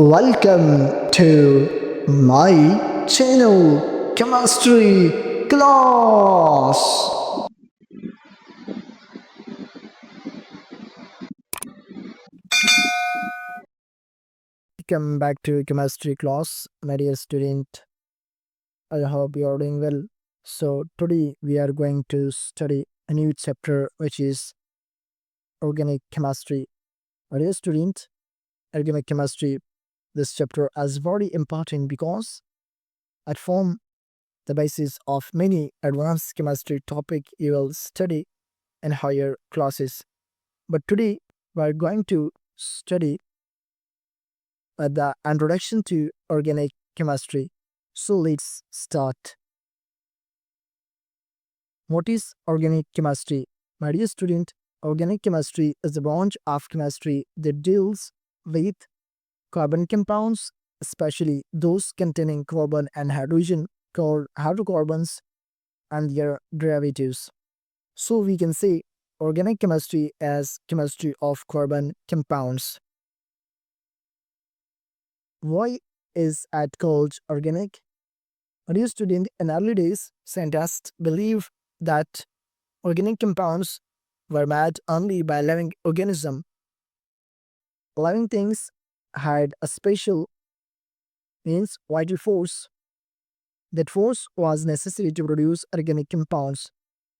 Welcome to my channel, Chemistry Class. Welcome back to Chemistry Class, my dear student. I hope you are doing well. So, today we are going to study a new chapter which is organic chemistry. My dear student, organic chemistry, this chapter is very important because it forms the basis of many advanced chemistry topic you will study in higher classes. But today we are going to study the introduction to organic chemistry. So let's start. What is organic chemistry? My dear student, organic chemistry is a branch of chemistry that deals with carbon compounds, especially those containing carbon and hydrogen called hydrocarbons and their derivatives. So we can say organic chemistry as chemistry of carbon compounds. Why is it called organic? Dear student, in early days, scientists believed that organic compounds were made only by living organisms. Living things had a special means vital force. That force was necessary to produce organic compounds.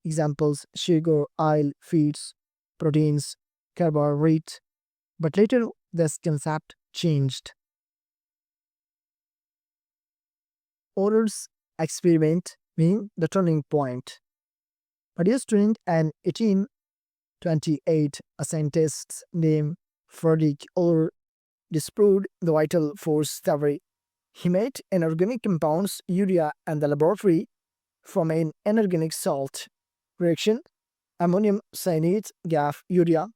Examples sugar, oil, feeds, proteins, carbohydrate. But later this concept changed. Order's experiment being the turning point. A dear student, in 1828, a scientist named Frederick Euler disproved the vital force theory. He made inorganic compounds urea in the laboratory from an inorganic salt reaction. Ammonium cyanide gave urea,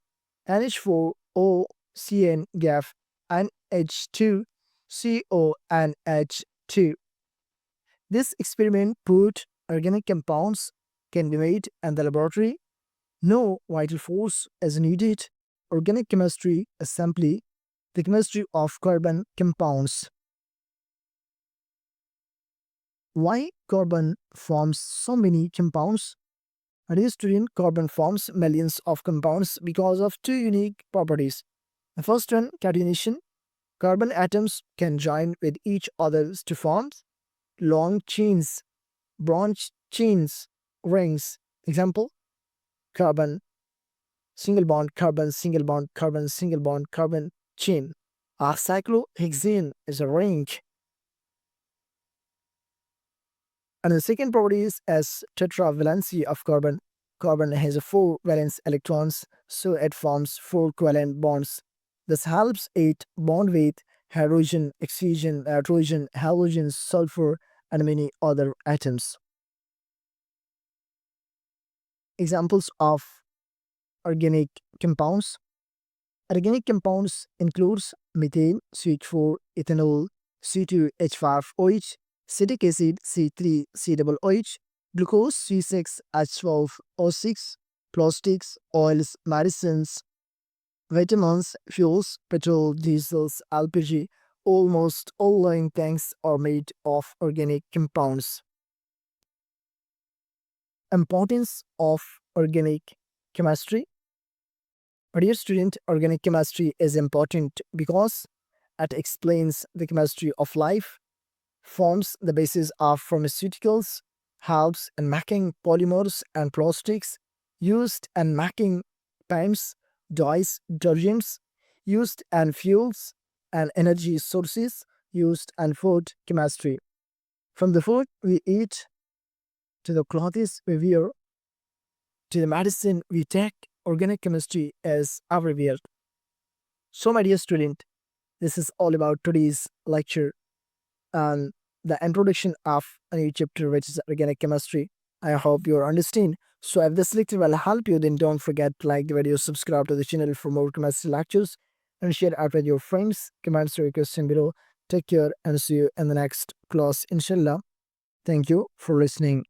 NH4O CN gave NH2CONH2. This experiment proved organic compounds can be made in the laboratory. No vital force is needed. Organic chemistry is simply the chemistry of carbon compounds. Why carbon forms so many compounds? A dear student, carbon forms millions of compounds because of two unique properties. The first one, catenation. Carbon atoms can join with each other to form long chains, branch chains, rings. Example, carbon, single bond, carbon, single bond, carbon, single bond, carbon chain. A cyclohexane is a ring. And the second property is as tetravalency of carbon. Carbon has 4 valence electrons, so it forms 4 covalent bonds. This helps it bond with hydrogen, oxygen, nitrogen, halogen, sulfur, and many other atoms. Examples of organic compounds. Organic compounds includes methane, CH4, ethanol, C2H5OH, citric acid, C3COOH, glucose, C6H12O6, plastics, oils, medicines, vitamins, fuels, petrol, diesels, LPG. Almost all living things are made of organic compounds. Importance of organic chemistry. Dear student, organic chemistry is important because it explains the chemistry of life, forms the basis of pharmaceuticals, helps in making polymers and plastics, used in making paints, dyes, detergents, used in fuels and energy sources, used in food chemistry. From the food we eat to the clothes we wear to the medicine we take, organic chemistry is everywhere. So, my dear student, this is all about today's lecture and the introduction of a new chapter, which is organic chemistry. I hope you understand. So, if this lecture will help you, then don't forget to like the video, subscribe to the channel for more chemistry lectures, and share out with your friends. Comments your question below. Take care and see you in the next class, inshallah. Thank you for listening.